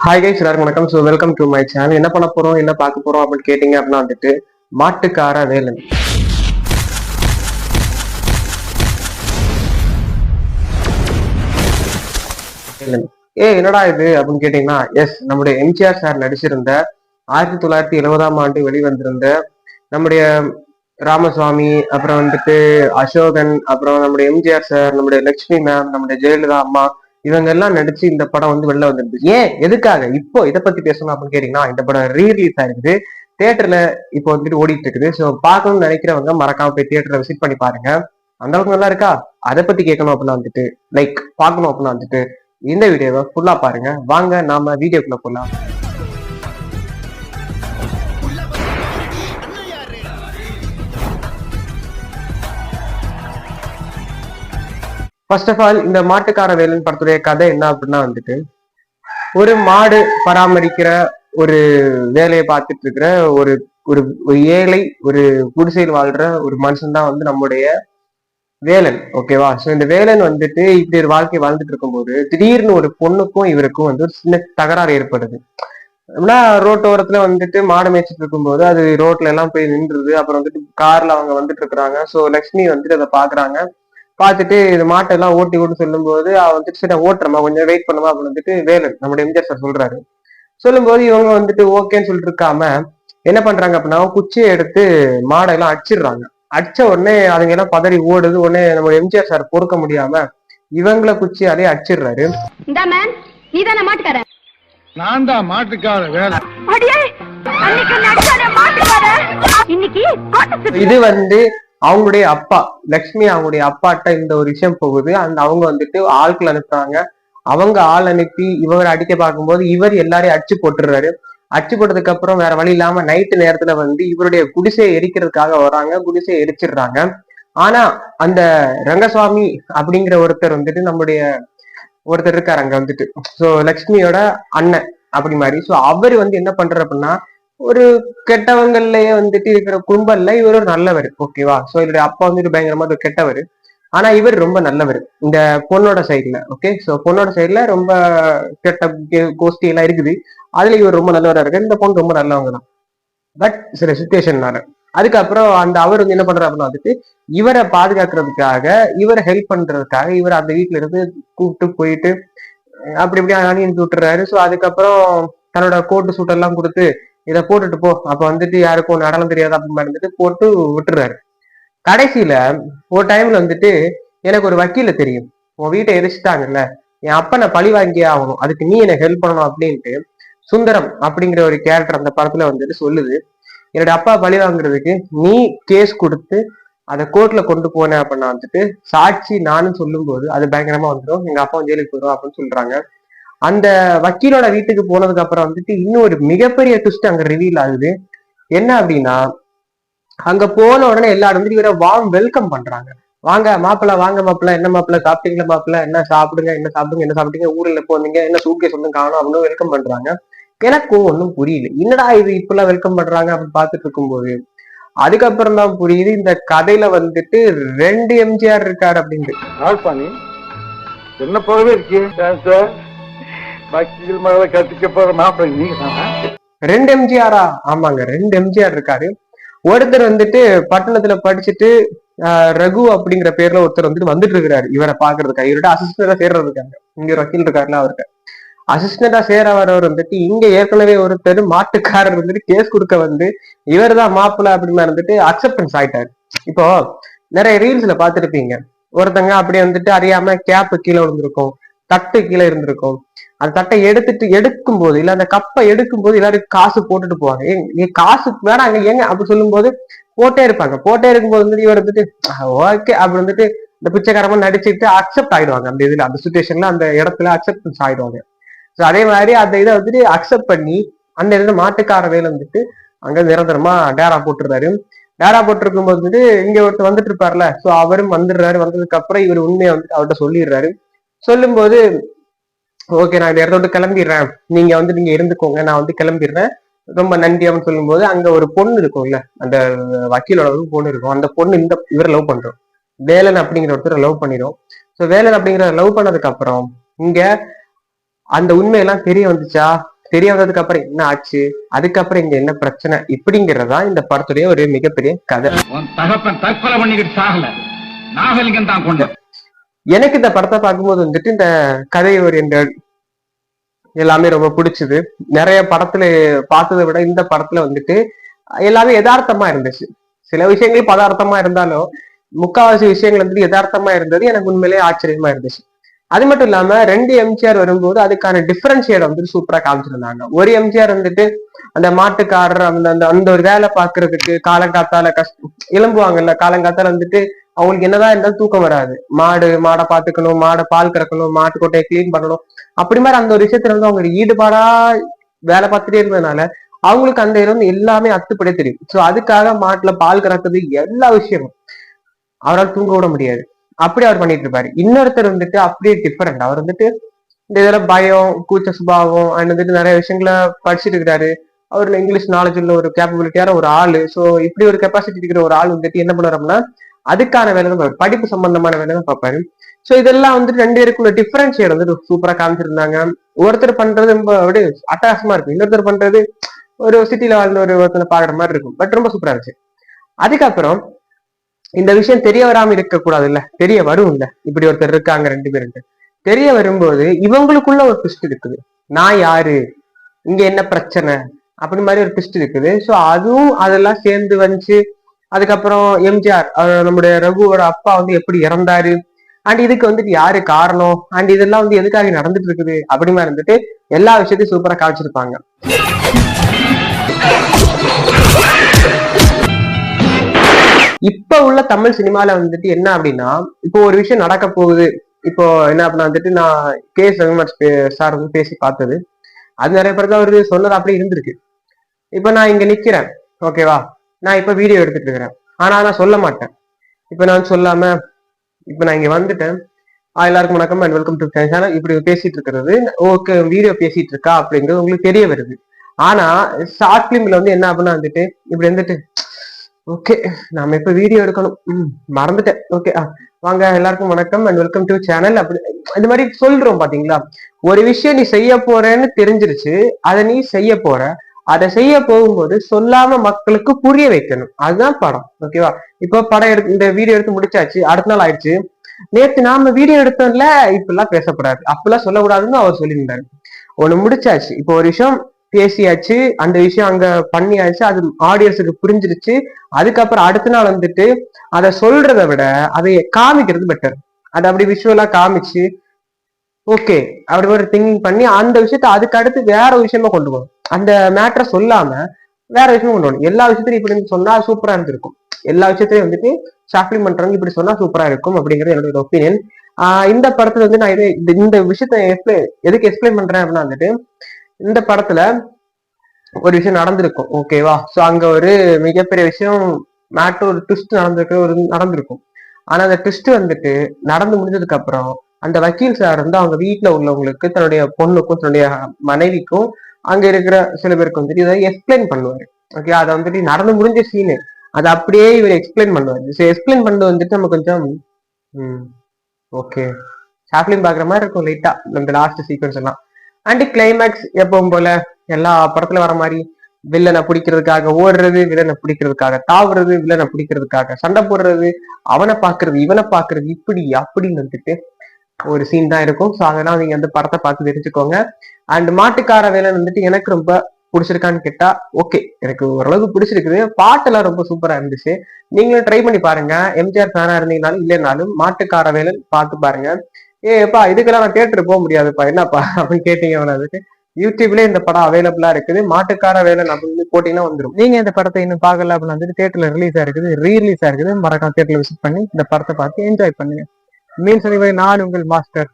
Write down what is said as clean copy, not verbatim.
Hi guys, எல்லாருக்கும் வணக்கம். So welcome to my channel. என்ன பண்ண போறோம், என்ன பார்க்க போறோம் அப்படின்னு கேட்டீங்க அப்படின்னா வந்துட்டு மாட்டுக்கார வேலன். என்னடா இது அப்படின்னு கேட்டீங்கன்னா, எஸ், நம்முடைய எம்ஜிஆர் சார் நடிச்சிருந்த 1970ஆம் ஆண்டு வெளிவந்திருந்த நம்முடைய ராமசுவாமி, அப்புறம் வந்துட்டு அசோகன், அப்புறம் நம்முடைய எம்ஜிஆர் சார், நம்முடைய லட்சுமி மேம், நம்முடைய ஜெயலலிதா அம்மா, இவங்க எல்லாம் நடிச்சு இந்த படம் வந்து வெளில வந்துருந்துச்சு. ஏன், எதுக்காக இப்போ இதை பத்தி பேசணும் அப்படின்னு கேட்டீங்கன்னா, இந்த படம் ரீரிலீஸ் ஆயிருக்குது, தியேட்டர்ல இப்போ வந்துட்டு ஓடிட்டு இருக்குது. ஸோ பார்க்கணும்னு நினைக்கிறவங்க மறக்காம போய் தியேட்டர்ல விசிட் பண்ணி பாருங்க. அந்த அளவுக்கு நல்லா இருக்கா, அதை பத்தி கேட்கணும் அப்படின்னா வந்துட்டு பார்க்கணும் அப்படின்னா வந்துட்டு இந்த வீடியோவை ஃபுல்லா பாருங்க. வாங்க நாம வீடியோக்குள்ள போலாம். ஃபர்ஸ்ட் ஆஃப் ஆல், இந்த மாட்டுக்கார வேலன் படத்துடைய கதை என்ன அப்படின்னா வந்துட்டு, ஒரு மாடு பராமரிக்கிற ஒரு வேலையை பார்த்துட்டு இருக்கிற ஒரு ஒரு ஏழை, ஒரு குடிசையில் வாழ்ற ஒரு மனுஷன் தான் வந்து நம்முடைய வேலன். ஓகேவா? ஸோ இந்த வேலன் வந்துட்டு இப்படி ஒரு வாழ்க்கை வாழ்ந்துட்டு இருக்கும்போது திடீர்னு ஒரு பொண்ணுக்கும் இவருக்கும் வந்து ஒரு சின்ன தகராறு ஏற்படுது. ரோட்டோரத்துல வந்துட்டு மாடு மேய்ச்சிட்டு இருக்கும்போது அது ரோட்ல எல்லாம் போய் நின்றுது. அப்புறம் வந்துட்டு கார்ல அவங்க வந்துட்டு இருக்கிறாங்க. ஸோ லக்ஷ்மி வந்துட்டு அதை பாக்குறாங்க. பார்த்துட்டு இது மாட்டை எல்லாம் ஓட்டி ஓட்டு சொல்லும் போது அவ வந்துட்டு சரி ஓட்டுறமா, கொஞ்சம் வெயிட் பண்ணுமா அப்படின்னு வந்துட்டு வேலன் நம்முடைய எம்ஜிஆர் சார் சொல்றாரு. சொல்லும் போது இவங்க வந்துட்டு ஓகேன்னு சொல்லிட்டு இருக்காம என்ன பண்றாங்க அப்படின்னா, குச்சியை எடுத்து மாடெல்லாம் அடிச்சிடுறாங்க. அடிச்ச உடனே அதுங்க எல்லாம் பதறி ஓடுது. உடனே நம்ம எம்ஜிஆர் சார் பொறுக்க முடியாம இவங்கள குச்சியாலே அடிச்சிடுறாரு. நான் தான் மாட்டுக்கார வேலை. இது வந்து அவங்களுடைய அப்பா லக்ஷ்மி, அவங்களுடைய அப்பாட்ட இந்த ஒரு விஷயம் போகுது. அவங்க வந்துட்டு ஆட்கள் அனுப்புறாங்க. அவங்க ஆள் அனுப்பி இவர் அடிக்க பார்க்கும்போது இவர் எல்லாரையும் அடிச்சு போட்டுறாரு. அடிச்சு போட்டதுக்கு அப்புறம் வேற வழி இல்லாம நைட்டு நேரத்துல வந்து இவருடைய குடிசையை எரிக்கிறதுக்காக வராங்க. குடிசையை எரிச்சிடுறாங்க. ஆனா அந்த ரங்கசுவாமி அப்படிங்கிற ஒருத்தர் வந்துட்டு நம்முடைய ஒருத்தர் இருக்காரு அங்க வந்துட்டு, சோ லக்ஷ்மியோட அண்ணன் அப்படி மாதிரி. சோ அவர் வந்து என்ன பண்றாரு அப்படின்னா, ஒரு கெட்டவங்கள்லயே வந்துட்டு இருக்கிற கும்பல்ல இவர் ஒரு நல்லவர். ஓகேவா? சோ இவருடைய அப்பா வந்துட்டு பயங்கரமா ஒரு கெட்டவர். ஆனா இவர் ரொம்ப நல்லவர் இந்த பொண்ணோட சைட்ல. ஓகே, சோ பொண்ணோட சைட்ல ரொம்ப கெட்ட கோஷ்டி எல்லாம் இருக்குது. அதுல இவர் ரொம்ப நல்லவரா இருக்கு. இந்த பொண்ணு ரொம்ப நல்லவங்க தான். பட் சில சுச்சுவேஷன்னால அதுக்கப்புறம் அந்த அவர் வந்து என்ன பண்றாரு அப்படின்னா வந்துட்டு இவரை பாதுகாக்கிறதுக்காக, இவரை ஹெல்ப் பண்றதுக்காக இவர் அந்த வீட்டுல இருந்து கூப்பிட்டு போயிட்டு அப்படி இப்படி அணிந்து விட்டுறாரு. ஸோ அதுக்கப்புறம் தன்னோட கோட்டு சூட்டெல்லாம் கொடுத்து இதை போட்டுட்டு போ, அப்ப வந்துட்டு யாருக்கும் நடனம் தெரியாது அப்படின்னு இருந்துட்டு போட்டு விட்டுறாரு. கடைசியில ஒரு டைம்ல வந்துட்டு எனக்கு ஒரு வக்கீல தெரியும், உன் வீட்டை எரிச்சிட்டாங்கல்ல, என் அப்பனை பழி வாங்கியே ஆகணும், அதுக்கு நீ எனக்கு ஹெல்ப் பண்ணணும் அப்படின்ட்டு சுந்தரம் அப்படிங்கிற ஒரு கேரக்டர் அந்த படத்துல வந்துட்டு சொல்லுது. என்னோட அப்பா பழி வாங்குறதுக்கு நீ கேஸ் கொடுத்து அதை கோர்ட்ல கொண்டு போனேன் அப்படின்னா வந்துட்டு சாட்சி நானும் சொல்லும் போது அது பயங்கரமா வந்துடும், எங்க அப்பா ஜெயிலுக்கு போயிடும் அப்படின்னு சொல்றாங்க. அந்த வக்கீலோட வீட்டுக்கு போனதுக்கு அப்புறம் வந்துட்டு இன்னும் ஒரு மிகப்பெரிய ட்விஸ்ட் அங்க ரிவீல் ஆகுது. என்ன அப்படின்னா, அங்க போன உடனே எல்லாரும் வந்துட்டு இவரை வார்ம் வெல்கம் பண்றாங்க. வாங்க மாப்பிள்ள, வாங்க மாப்பிள்ள, என்ன மாப்பிள்ள சாப்பிட்டீங்களா, மாப்பிள்ள என்ன சாப்பிடுங்க, என்ன சாப்பிடுங்க, என்ன சாப்பிட்டீங்க, ஊர்ல போனீங்க, என்ன சூட்கேஸ் ஒன்றும் காணும் அப்படின்னு வெல்கம் பண்றாங்க. எனக்கும் ஒன்றும் புரியல, என்னடா இது இப்பெல்லாம் வெல்கம் பண்றாங்க அப்படின்னு பார்த்துட்டு இருக்கும்போது அதுக்கப்புறம் தான் புரியுது இந்த கதையில வந்துட்டு 2 எம்ஜிஆர் இருக்காரு அப்படின்ட்டு. என்ன போகவே இருக்கீங்க வக்கீல் மகளை கட்டிக்க போற மாப்பிள்ளை நீங்க 2 எம்ஜிஆரா? ஆமாங்க, 2 எம்ஜிஆர் இருக்காரு. ஒருத்தர் வந்துட்டு பட்டணத்துல படிச்சுட்டு ரகு அப்படிங்கிற பேர்ல ஒருத்தர் வந்துட்டு இருக்கிறாரு இவரை பாக்குறதுக்காக. இவர்கிட்ட அசிஸ்டண்டா சேர்றது இருக்காங்க. இங்க ஒரு வக்கீல் இருக்காருல, அவர்கிட்ட அசிஸ்டண்டா சேர வரவர் வந்துட்டு இங்க ஏற்கனவே ஒருத்தர் மாட்டுக்காரர் வந்துட்டு கேஸ் கொடுக்க வந்து இவர் தான் மாப்பிள்ள அப்படின்னு இருந்துட்டு அக்செப்டன்ஸ் ஆயிட்டாரு. இப்போ நிறைய ரீல்ஸ்ல பாத்துருப்பீங்க, ஒருத்தங்க அப்படி வந்துட்டு அறியாம கேப்பு கீழே விழுந்திருக்கும், தட்டு கீழே இருந்திருக்கும். அந்த தட்டை எடுக்கும் போது இல்ல அந்த கப்பை எடுக்கும் போது எல்லாரும் காசு போட்டுட்டு போவாங்க. காசு வேணாங்க ஏங்க அப்படி சொல்லும் போது போட்டே இருப்பாங்க. போட்டே இருக்கும்போது வந்துட்டு இவர் வந்துட்டு ஓகே அப்படி வந்துட்டு இந்த பிச்சைக்காரமா நடிச்சுட்டு அக்செப்ட் ஆயிடுவாங்க. அந்த இதுல அந்த சுச்சுவேஷன்ல அந்த இடத்துல அக்செப்டன்ஸ் ஆயிடுவாங்க. ஸோ அதே மாதிரி அந்த இதை வந்துட்டு அக்செப்ட் பண்ணி அந்த இடத்துல மாட்டுக்கார வேலை வந்துட்டு அங்க நிரந்தரமா டேரா போட்டுறாரு. டேரா போட்டிருக்கும் போது வந்துட்டு இங்க ஒருத்தர் வந்துட்டு இருப்பார்ல, ஸோ அவரும் வந்துடுறாரு. வந்ததுக்கு அப்புறம் இவர் உண்மையை வந்துட்டு அவர்கிட்ட சொல்லிடுறாரு. சொல்லும் போது ஓகே நான் இந்த இடத்த விட்டு கிளம்பிடுறேன், நீங்க வந்து நீங்க இருந்துக்கோங்க, நான் வந்து கிளம்பிடுறேன், ரொம்ப நன்றி அப்படின்னு சொல்லும் போது அங்க ஒரு பொண்ணு இருக்கும்ல, அந்த வக்கீலோட பொண்ணு இருக்கும். அந்த பொண்ணு இந்த இவரை லவ் பண்றோம், வேலன் அப்படிங்கிற ஒருத்தர் லவ் பண்ணிடும். ஸோ வேலன் அப்படிங்கிற லவ் பண்ணதுக்கு அப்புறம் இங்க அந்த உண்மையெல்லாம் தெரிய வந்துச்சா, தெரிய வந்ததுக்கு அப்புறம் என்ன ஆச்சு, அதுக்கப்புறம் இங்க என்ன பிரச்சனை, இப்படிங்கிறதா இந்த படத்துடைய ஒரு மிகப்பெரிய கதை. தகப்பன் தற்கொலை பண்ணிக்கிட்டு சாகல, நாகலிங்கம் தான் கொண்டு. எனக்கு இந்த படத்தை பார்க்கும்போது வந்துட்டு இந்த கதை ஓரியன்டட் எல்லாமே ரொம்ப பிடிச்சது. நிறைய படத்துல பார்த்ததை விட இந்த படத்துல வந்துட்டு எல்லாமே யதார்த்தமா இருந்துச்சு. சில விஷயங்கள் பதார்த்தமா இருந்தாலும் முக்காவாசி விஷயங்கள் வந்துட்டு யதார்த்தமா இருந்தது. எனக்கு உண்மையிலேயே ஆச்சரியமா இருந்துச்சு. அது மட்டும் இல்லாம 2 எம்ஜிஆர் வரும்போது அதுக்கான டிஃபரன்ஷியேட் வந்துட்டு சூப்பரா காமிச்சிருந்தாங்க. ஒரு எம்ஜிஆர் வந்துட்டு அந்த மாட்டுக்காரர் அந்த அந்த அந்த ஒரு வேலை பாக்குறதுக்கு காலங்காத்தால எழும்புவாங்கல்ல, காலங்காத்தால வந்துட்டு அவங்களுக்கு என்னதான் இருந்தாலும் தூக்கம் வராது. மாடை பாத்துக்கணும், மாடை பால் கறக்கணும், மாட்டு கொட்டையை கிளீன் பண்ணணும், அப்படி மாதிரி அந்த ஒரு விஷயத்துல வந்து அவங்க ஈடுபாடா வேலை பார்த்துட்டே இருந்ததுனால அவங்களுக்கு அந்த இதுல வந்து எல்லாமே அத்துப்படியே தெரியும். சோ அதுக்காக மாட்டுல பால் கறக்குது எல்லா விஷயமும் அவரால் தூங்க விட முடியாது. அப்படி அவர் பண்ணிட்டு இருப்பாரு. இன்னொருத்தர் வந்துட்டு அப்படியே டிஃபரெண்ட். அவர் வந்துட்டு இந்த இதுல பயம், கூச்ச சுபாவம் அண்ட் வந்துட்டு நிறைய விஷயங்களை படிச்சுட்டு இருக்கிறாரு. அவர் இங்கிலீஷ் நாலேஜ் உள்ள ஒரு கேப்பபிலிட்டியான ஒரு ஆளு. சோ இப்படி ஒரு கெப்பாசிட்டி இருக்கிற ஒரு ஆள் வந்துட்டு என்ன பண்ணுறோம்னா அதுக்கான வேலை தான் படிப்பு சம்பந்தமான வேலை தான் பார்ப்பாரு. சோ இதெல்லாம் வந்துட்டு 2 பேருக்குள்ள டிஃபரன்ஷியேட் வந்து சூப்பரா காமிச்சிருந்தாங்க. ஒருத்தர் பண்றது ரொம்ப அப்படியே அட்டகாசமா இருக்கும், இன்னொருத்தர் பண்றது ஒரு சிட்டில வாழ்ந்த ஒருத்தனை பாக்குற மாதிரி இருக்கும். பட் ரொம்ப சூப்பரா இருந்துச்சு. அதுக்கப்புறம் இந்த விஷயம் தெரிய வராம இருக்க கூடாது இல்ல, தெரிய வரும் இல்ல, இப்படி ஒருத்தர் இருக்காங்க 2 பேருக்கு தெரிய வரும்போது இவங்களுக்குள்ள ஒரு ட்விஸ்ட் இருக்குது. நான் யாரு, இங்க என்ன பிரச்சனை, அப்படி மாதிரி ஒரு ட்விஸ்ட் இருக்குது. சோ அதுவும் அதெல்லாம் சேர்ந்து வந்துச்சு. அதுக்கப்புறம் எம்ஜிஆர் நம்முடைய ரகுவோட அப்பா வந்து எப்படி இறந்தாரு, அண்ட் இதுக்கு வந்துட்டு யாரு காரணம், அண்ட் இதெல்லாம் வந்து எதுக்காக நடந்துட்டு இருக்குது, அப்படி மாதிரி இருந்துட்டு எல்லா விஷயத்தையும் சூப்பரா காமிச்சிருப்பாங்க. இப்ப உள்ள தமிழ் சினிமால வந்துட்டு என்ன அப்படின்னா, இப்போ ஒரு விஷயம் நடக்க போகுது. இப்போ என்ன அப்படின்னா வந்துட்டு நான் கே.எஸ். ரவிக்குமார் சார் வந்து பேசி பார்த்தது, அது நிறைய பேருக்கு அவரு சொன்னது அப்படி இருந்திருக்கு. இப்ப நான் இங்க நிக்கிறேன், ஓகேவா, நான் இப்ப வீடியோ எடுத்துட்டு இருக்கிறேன், ஆனா நான் சொல்ல மாட்டேன். இப்ப நான் சொல்லாம இப்ப நான் இங்க வந்துட்டேன், எல்லாருக்கும் வணக்கம் அண்ட் வெல்கம் டு சேனல், இப்படி பேசிட்டு இருக்கிறது ஓகே, வீடியோ பேசிட்டு இருக்கா அப்படிங்கிறது உங்களுக்கு தெரிய வருது. ஆனா ஷார்ட் பிலிம்ல வந்து என்ன அப்படின்னா வந்துட்டு இப்படி வந்துட்டு ஓகே நாம இப்ப வீடியோ எடுக்கணும், மறந்துட்டேன், ஓகே வாங்க எல்லாருக்கும் வணக்கம் அண்ட் வெல்கம் டு சேனல், அப்படி இந்த மாதிரி சொல்றோம் பாத்தீங்களா. ஒரு விஷயம் நீ செய்ய போறேன்னு தெரிஞ்சிருச்சு, அதை நீ செய்ய போற, அதை செய்ய போகும்போது சொல்லாம மக்களுக்கு புரிய வைக்கணும், அதுதான் படம், ஓகேவா. இப்போ படம் எடுத்து இந்த வீடியோ எடுத்து முடிச்சாச்சு, அடுத்த நாள் ஆயிடுச்சு, நேத்து நாம வீடியோ எடுத்தோம்ல இப்பெல்லாம் பேசக்கூடாது, அப்பெல்லாம் சொல்லக்கூடாதுன்னு அவர் சொல்லியிருந்தாரு. ஒண்ணு முடிச்சாச்சு, இப்போ ஒரு விஷயம் பேசியாச்சு, அந்த விஷயம் அங்க பண்ணியாச்சு, அது ஆடியன்ஸுக்கு புரிஞ்சிருச்சு. அதுக்கப்புறம் அடுத்த நாள் வந்துட்டு அதை சொல்றதை விட அதை காமிக்கிறது பெட்டர். அதை அப்படி விஷுவலா காமிச்சு ஓகே அப்படி ஒரு திங்கிங் பண்ணி அந்த விஷயத்த அதுக்கு அடுத்து வேற விஷயமா கொண்டு போகணும். அந்த மேட்டரை சொல்லாம வேற விஷயமா கொண்டு போகணும். எல்லா விஷயத்தையும் இப்படி சொன்னா சூப்பரா இருந்திருக்கும். எல்லா விஷயத்தையும் வந்துட்டு ஷாப்லிங் பண்றவங்க இப்படி சொன்னா சூப்பரா இருக்கும் அப்படிங்கிறது என்னோட ஒப்பீனியன். இந்த படத்துல வந்து நான் இந்த விஷயத்த எதுக்கு எக்ஸ்பிளைன் பண்றேன் அப்படின்னா வந்துட்டு இந்த படத்துல ஒரு விஷயம் நடந்திருக்கும், ஓகேவா. சோ அங்க ஒரு மிகப்பெரிய விஷயம் மேட்டர் ஒரு ட்விஸ்ட் நடந்திருக்கும். ஆனா அந்த ட்விஸ்ட் வந்துட்டு நடந்து முடிஞ்சதுக்கு அப்புறம் அந்த வக்கீல் சார் வந்து அவங்க வீட்டுல உள்ளவங்களுக்கு, தன்னுடைய பொண்ணுக்கும் தன்னுடைய மனைவிக்கும் அங்க இருக்கிற சில பேருக்கு வந்துட்டு இதை எக்ஸ்பிளைன் பண்ணுவாரு. ஓகே, அதை வந்துட்டு நடந்து முடிஞ்ச சீனு அதை அப்படியே இவர் எக்ஸ்பிளைன் பண்ணுவாரு. ஸோ எக்ஸ்பிளைன் பண்ணது வந்துட்டு நம்ம கொஞ்சம் ஓகே சாப்ளின் பாக்குற மாதிரி இருக்கும் லைட்டா இந்த லாஸ்ட் சீக்வன்ஸ் எல்லாம். அண்ட் கிளைமேக்ஸ் எப்பவும் போல எல்லா படத்துல வர மாதிரி வில்லனை பிடிக்கிறதுக்காக ஓடுறது, வில்லனை பிடிக்கிறதுக்காக தாவுறது, வில்லனை பிடிக்கிறதுக்காக சண்டை போடுறது, அவனை பாக்குறது இவனை பாக்குறது, இப்படி அப்படின்னு வந்துட்டு ஒரு சீன் தான் இருக்கும். ஸோ அதெல்லாம் நீங்க வந்து படத்தை பார்த்து தெரிஞ்சுக்கோங்க. அண்ட் மாட்டுக்கார வேலை வந்துட்டு எனக்கு ரொம்ப பிடிச்சிருக்கான்னு கேட்டா ஓகே, எனக்கு ஓரளவுக்கு பிடிச்சிருக்குது. பாட்டெல்லாம் ரொம்ப சூப்பரா இருந்துச்சு. நீங்களும் ட்ரை பண்ணி பாருங்க. எம்ஜிஆர் ஃபேனா இருந்தீங்கனாலும் இல்லைனாலும் மாட்டுக்கார வேலை பார்த்து பாருங்க. ஏப்பா இதுக்கெல்லாம் நான் தியேட்டர் போக முடியாதுப்பா என்னப்பா அப்படின்னு கேட்டீங்க, அதுக்கு யூடியூப்ல இந்த படம் அவைலபிளா இருக்குது. மாட்டுக்கார வேலை அப்படின்னு போட்டீங்கன்னா வந்துடும். நீங்க இந்த படத்தை இன்னும் பார்க்கல அப்படின்னு வந்துட்டு தியேட்டர்ல ரிலீஸ் ஆயிருக்குது, ரீரிலீஸ் ஆயிருக்குது, மறக்காம தியேட்டர்ல விசிட் பண்ணி இந்த படத்தை பார்த்து என்ஜாய் பண்ணுங்க. மீன்ஸ் நான் உங்கள் மாஸ்டர்.